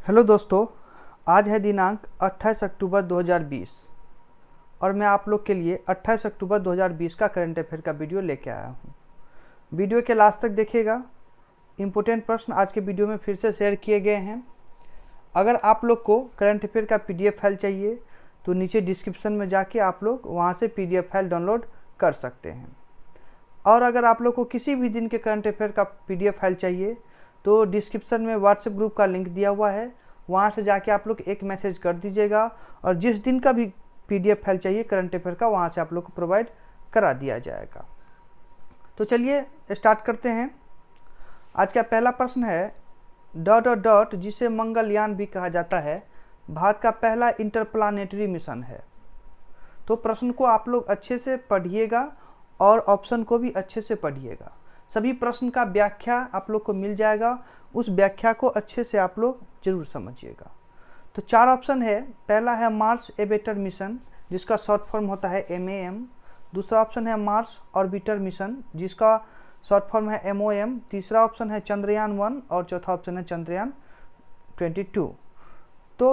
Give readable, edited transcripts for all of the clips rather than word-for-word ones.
Hello दोस्तों, आज है दिनांक 28 अक्टूबर 2020 और मैं आप लोग के लिए 28 अक्टूबर 2020 का करंट अफेयर का वीडियो लेके आया हूँ। वीडियो के लास्ट तक देखिएगा। इम्पोर्टेंट प्रश्न आज के वीडियो में फिर से शेयर किए गए हैं। अगर आप लोग को करंट अफेयर का PDF फाइल चाहिए तो नीचे डिस्क्रिप्शन में जाके आप लोग वहाँ से PDF फाइल डाउनलोड कर सकते हैं। और अगर आप लोग को किसी भी दिन के करंट अफेयर का PDF फाइल चाहिए तो डिस्क्रिप्शन में व्हाट्सएप ग्रुप का लिंक दिया हुआ है, वहाँ से जाके आप लोग एक मैसेज कर दीजिएगा और जिस दिन का भी PDF फाइल चाहिए करंट अफेयर का वहाँ से आप लोग को प्रोवाइड करा दिया जाएगा। तो चलिए स्टार्ट करते हैं। आज का पहला प्रश्न है डॉट जिसे मंगलयान भी कहा जाता है, भारत का पहला इंटरप्लानेटरी मिशन है। तो प्रश्न को आप लोग अच्छे से पढ़िएगा और ऑप्शन को भी अच्छे से पढ़िएगा। सभी प्रश्न का व्याख्या आप लोग को मिल जाएगा, उस व्याख्या को अच्छे से आप लोग जरूर समझिएगा। तो 4 ऑप्शन है। पहला है मार्स एबेटर मिशन जिसका शॉर्ट फॉर्म होता है MAM। दूसरा ऑप्शन है मार्स ऑर्बिटर मिशन जिसका शॉर्ट फॉर्म है MOM। तीसरा ऑप्शन है चंद्रयान 1 और चौथा ऑप्शन है चंद्रयान 22। तो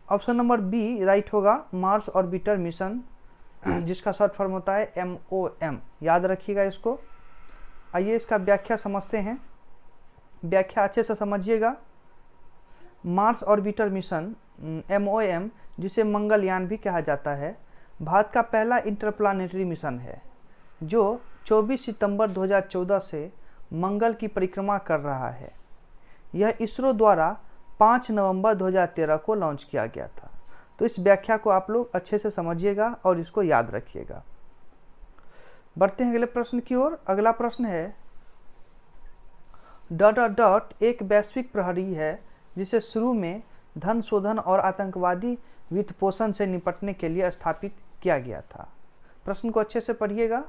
ऑप्शन नंबर बी राइट होगा, मार्स ऑर्बिटर मिशन जिसका शॉर्ट फॉर्म होता है MOM। याद रखिएगा इसको। आइए इसका व्याख्या समझते हैं। व्याख्या अच्छे से समझिएगा। मार्स ऑर्बिटर मिशन MOM जिसे मंगलयान भी कहा जाता है, भारत का पहला इंटरप्लानेटरी मिशन है जो 24 सितंबर 2014 से मंगल की परिक्रमा कर रहा है। यह इसरो द्वारा 5 नवंबर 2013 को लॉन्च किया गया था। तो इस व्याख्या को आप लोग अच्छे से समझिएगा और इसको याद रखिएगा। बढ़ते हैं अगले प्रश्न की ओर। अगला प्रश्न है डॉट एक वैश्विक प्रहरी है जिसे शुरू में धन शोधन और आतंकवादी वित्त पोषण से निपटने के लिए स्थापित किया गया था। प्रश्न को अच्छे से पढ़िएगा।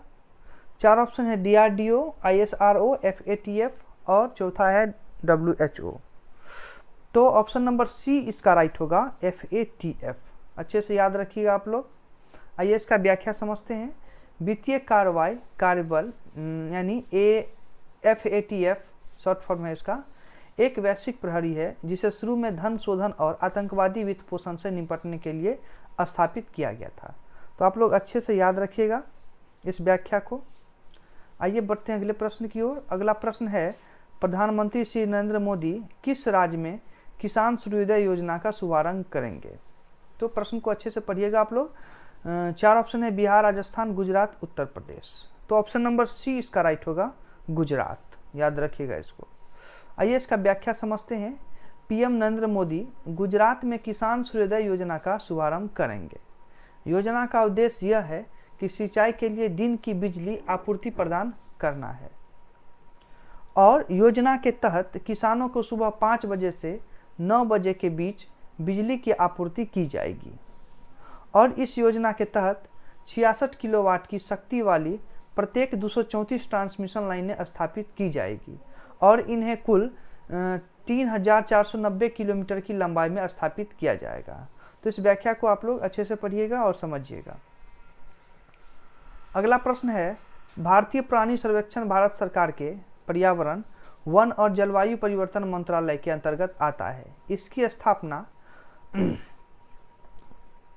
4 ऑप्शन है DRDO, ISRO, FATF और चौथा है WHO। तो ऑप्शन नंबर सी इसका राइट होगा, FATF। अच्छे से याद रखिएगा आप लोग। आइए इसका व्याख्या समझते हैं। वित्तीय कार्रवाई कार्यबल यानी FATF शॉर्ट फॉर्म है इसका, एक वैश्विक प्रहरी है जिसे शुरू में धन शोधन और आतंकवादी वित्त पोषण से निपटने के लिए स्थापित किया गया था। तो आप लोग अच्छे से याद रखिएगा इस व्याख्या को। आइए बढ़ते हैं अगले प्रश्न की ओर। अगला प्रश्न है प्रधानमंत्री श्री नरेंद्र मोदी किस राज्य में किसान सूर्योदय योजना का शुभारंभ करेंगे। तो प्रश्न को अच्छे से पढ़िएगा आप लोग। 4 ऑप्शन है बिहार, राजस्थान, गुजरात, उत्तर प्रदेश। तो ऑप्शन नंबर सी इसका राइट होगा, गुजरात। याद रखिएगा इसको। आइए इसका व्याख्या समझते हैं। PM नरेंद्र मोदी गुजरात में किसान सूर्योदय योजना का शुभारंभ करेंगे। योजना का उद्देश्य यह है कि सिंचाई के लिए दिन की बिजली आपूर्ति प्रदान करना है और योजना के तहत किसानों को सुबह 5 बजे से 9 बजे के बीच बिजली की आपूर्ति की जाएगी और इस योजना के तहत 66 किलोवाट की शक्ति वाली प्रत्येक 234 ट्रांसमिशन लाइनें स्थापित की जाएगी और इन्हें कुल 3490 किलोमीटर की लंबाई में स्थापित किया जाएगा। तो इस व्याख्या को आप लोग अच्छे से पढ़िएगा और समझिएगा। अगला प्रश्न है भारतीय प्राणी सर्वेक्षण भारत सरकार के पर्यावरण, वन और जलवायु परिवर्तन मंत्रालय के अंतर्गत आता है। इसकी स्थापना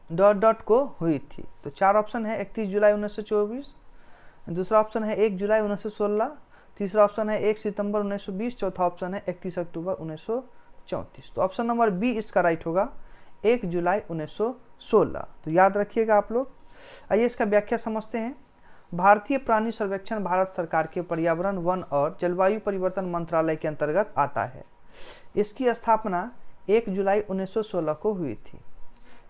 डॉट को हुई थी। तो 4 ऑप्शन है 31 जुलाई 1924, दूसरा ऑप्शन है 1 जुलाई 1916, तीसरा ऑप्शन है 1 सितंबर 1920, चौथा ऑप्शन है 31 अक्टूबर 1934। तो ऑप्शन नंबर बी इसका राइट होगा, 1 जुलाई 1916। तो याद रखिएगा आप लोग। आइए इसका व्याख्या समझते हैं। भारतीय प्राणी सर्वेक्षण भारत सरकार के पर्यावरण, वन और जलवायु परिवर्तन मंत्रालय के अंतर्गत आता है। इसकी स्थापना 1 जुलाई 1916 को हुई थी।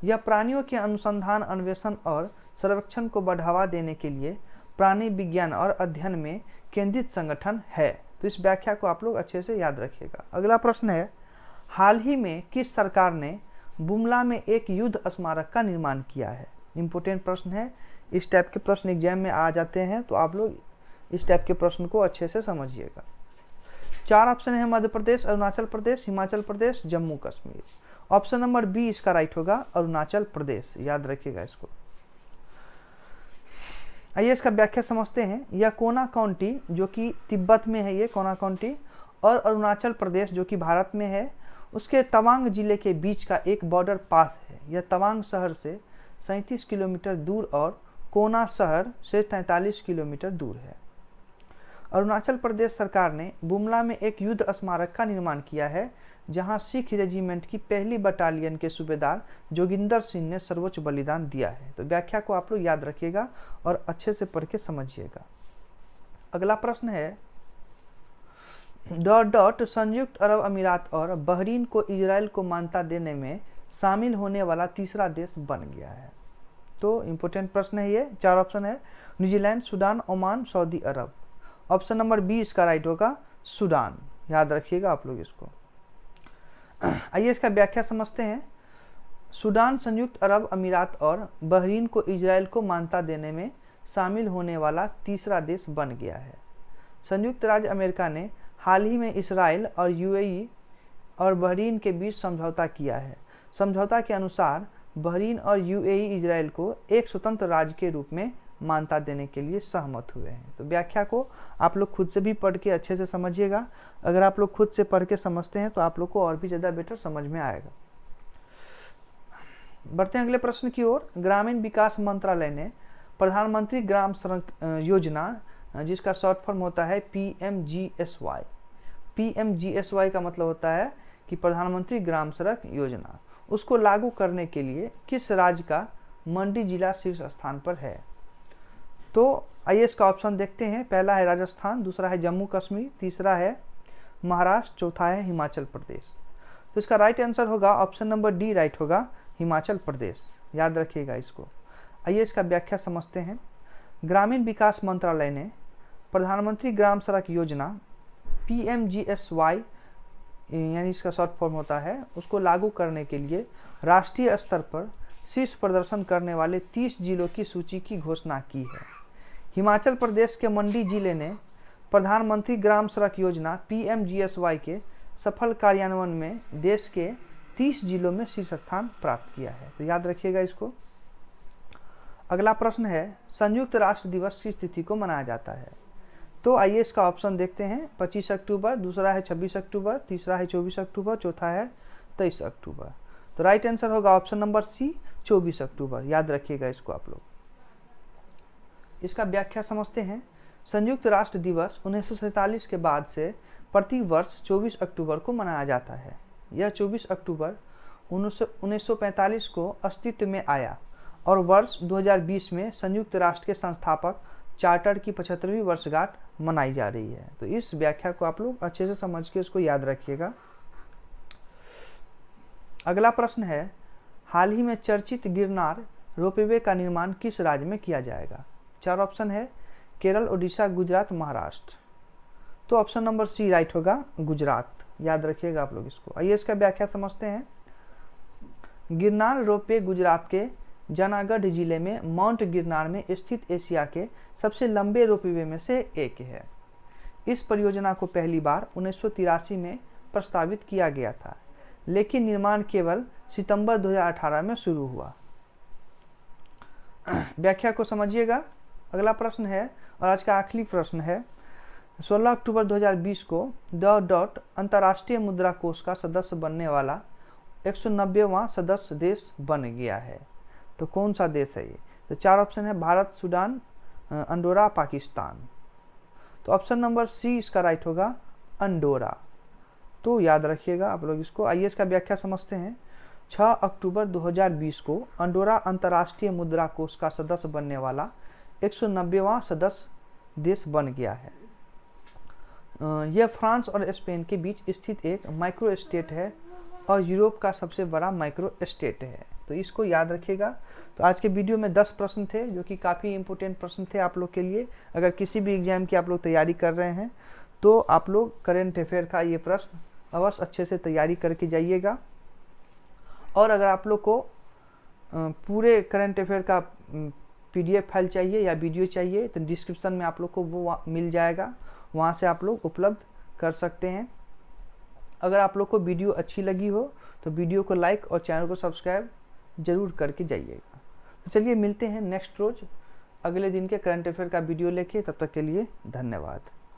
यह प्राणियों के अनुसंधान, अन्वेषण और संरक्षण को बढ़ावा देने के लिए प्राणी विज्ञान और अध्ययन में केंद्रित संगठन है। तो इस व्याख्या को आप लोग अच्छे से याद रखिएगा। अगला प्रश्न है हाल ही में किस सरकार ने बुमला में एक युद्ध स्मारक का निर्माण किया है। इंपॉर्टेंट प्रश्न है। इस टाइप के प्रश्न एग्जाम में आ जाते हैं, तो आप लोग इस टाइप के प्रश्न को अच्छे से समझिएगा। 4 ऑप्शन है Madhya Pradesh, Arunachal Pradesh, Himachal Pradesh, Jammu Kashmir. Option number B इसका राइट होगा, अरुणाचल प्रदेश। याद रखिएगा इसको। आइए इसका व्याख्या समझते हैं। यह कोना काउंटी जो कि तिब्बत में है, ये कोना काउंटी, और अरुणाचल प्रदेश जो कि भारत में है, उसके तवांग जिले के बीच का एक बॉर्डर पास है। यह तवांग शहर से 37 किलोमीटर दूर और कोना शहर से 43 किलोमीटर दूर है। अरुणाचल प्रदेश सरकार ने बुमला में एक युद्ध स्मारक का निर्माण किया है, जहां सिख रेजिमेंट की पहली बटालियन के सूबेदार जोगिंदर सिंह ने सर्वोच्च बलिदान दिया है। तो व्याख्या को आप लोग याद रखिएगा और अच्छे से पढ़ के समझिएगा। अगला प्रश्न है संयुक्त अरब अमीरात और बहरीन को इजराइल को मान्यता देने में शामिल होने वाला तीसरा देश बन गया है। तो इंपॉर्टेंट प्रश्न है ये। 4 ऑप्शन है, न्यूजीलैंड, सूडान, ओमान, सऊदी अरब। ऑप्शन नंबर बी इसका राइट होगा, सूडान। याद रखिएगा आप लोग इसको। आइए इसका व्याख्या समझते हैं। सूडान संयुक्त अरब अमीरात और बहरीन को इजराइल को मान्यता देने में शामिल होने वाला तीसरा देश बन गया है। संयुक्त राज्य अमेरिका ने हाल ही में इसराइल और यूएई और बहरीन के बीच समझौता किया है। समझौता के अनुसार बहरीन और यूएई इजराइल को एक स्वतंत्र राज्य के रूप में मान्यता देने के लिए सहमत हुए हैं। तो व्याख्या को आप लोग खुद से भी पढ़ के अच्छे से समझिएगा। अगर आप लोग खुद से पढ़ के समझते हैं तो आप लोग को और भी ज़्यादा बेटर समझ में आएगा। बढ़ते हैं अगले प्रश्न की ओर। ग्रामीण विकास मंत्रालय ने प्रधानमंत्री ग्राम सड़क योजना, जिसका शॉर्ट फॉर्म होता है PMGSY। PMGSY का मतलब होता है कि प्रधानमंत्री ग्राम सड़क योजना, उसको लागू करने के लिए किस राज्य का मंडी जिला शीर्ष स्थान पर है। तो आइए इसका ऑप्शन देखते हैं। पहला है राजस्थान, दूसरा है जम्मू कश्मीर, तीसरा है महाराष्ट्र, चौथा है हिमाचल प्रदेश। तो इसका राइट आंसर होगा ऑप्शन नंबर डी राइट होगा, हिमाचल प्रदेश। याद रखिएगा इसको। आइए इसका व्याख्या समझते हैं। ग्रामीण विकास मंत्रालय ने प्रधानमंत्री ग्राम सड़क योजना PMGSY यानी इसका शॉर्ट फॉर्म होता है, उसको लागू करने के लिए राष्ट्रीय स्तर पर शीर्ष प्रदर्शन करने वाले 30 जिलों की सूची की घोषणा की है। हिमाचल प्रदेश के मंडी जिले ने प्रधानमंत्री ग्राम सड़क योजना PMGSY के सफल कार्यान्वयन में देश के 30 जिलों में शीर्ष स्थान प्राप्त किया है। तो याद रखिएगा इसको। अगला प्रश्न है, संयुक्त राष्ट्र दिवस किस तिथि को मनाया जाता है। तो आइए इसका ऑप्शन देखते हैं। 25 अक्टूबर, दूसरा है 26 अक्टूबर, तीसरा है 24 अक्टूबर, चौथा है 23 अक्टूबर। तो राइट आंसर होगा ऑप्शन नंबर सी, 24 अक्टूबर। याद रखिएगा इसको आप लोग। इसका व्याख्या समझते हैं। संयुक्त राष्ट्र दिवस 1947 के बाद से प्रति वर्ष 24 अक्टूबर को मनाया जाता है। यह 24 अक्टूबर 1945 को अस्तित्व में आया और वर्ष 2020 में संयुक्त राष्ट्र के संस्थापक चार्टर की 75वीं वर्षगांठ मनाई जा रही है। तो इस व्याख्या को आप लोग अच्छे से समझ के इसको याद रखिएगा। अगला प्रश्न है, हाल ही में चर्चित गिरनार रोपवे का निर्माण किस राज्य में किया जाएगा। 4 ऑप्शन है, केरल, उड़ीसा, गुजरात, महाराष्ट्र। तो ऑप्शन नंबर सी राइट होगा, गुजरात। याद रखिएगा आप लोग इसको। आइए इसका व्याख्या समझते हैं। गिरनार रोपवे गुजरात के जनागढ़ जिले में माउंट गिरनार में स्थित एशिया के सबसे लंबे रोपवे में से एक है। इस परियोजना को पहली बार 1983 में प्रस्तावित किया गया था, लेकिन निर्माण केवल सितंबर 2018 में शुरू हुआ। व्याख्या को समझिएगा। अगला प्रश्न है और आज का आखिरी प्रश्न है, 16 अक्टूबर 2020 को अंतर्राष्ट्रीय मुद्रा कोष का सदस्य बनने वाला 190वां सदस्य देश बन गया है। तो कौन सा देश है ये। तो 4 ऑप्शन है, भारत, सूडान, अंडोरा, पाकिस्तान। तो ऑप्शन नंबर सी इसका राइट होगा, अंडोरा। तो याद रखिएगा आप लोग इसको। आइए इसका व्याख्या समझते हैं। 6 अक्टूबर 2020 को अंडोरा अंतर्राष्ट्रीय मुद्रा कोष का सदस्य बनने वाला 190वां सदस्य देश बन गया है। यह फ्रांस और स्पेन के बीच स्थित एक माइक्रो स्टेट है और यूरोप का सबसे बड़ा माइक्रो स्टेट है। तो इसको याद रखिएगा। तो आज के वीडियो में 10 प्रश्न थे, जो कि काफ़ी इंपॉर्टेंट प्रश्न थे आप लोग के लिए। अगर किसी भी एग्जाम की आप लोग तैयारी कर रहे हैं तो आप लोग करंट अफेयर का ये प्रश्न अवश्य अच्छे से तैयारी करके जाइएगा। और अगर आप लोग को पूरे करंट अफेयर का PDF फाइल चाहिए या वीडियो चाहिए तो डिस्क्रिप्शन में आप लोग को वो मिल जाएगा, वहाँ से आप लोग उपलब्ध कर सकते हैं। अगर आप लोग को वीडियो अच्छी लगी हो तो वीडियो को लाइक और चैनल को सब्सक्राइब जरूर करके जाइएगा। तो चलिए मिलते हैं नेक्स्ट रोज अगले दिन के करंट अफेयर का वीडियो लेके। तब तक के लिए धन्यवाद।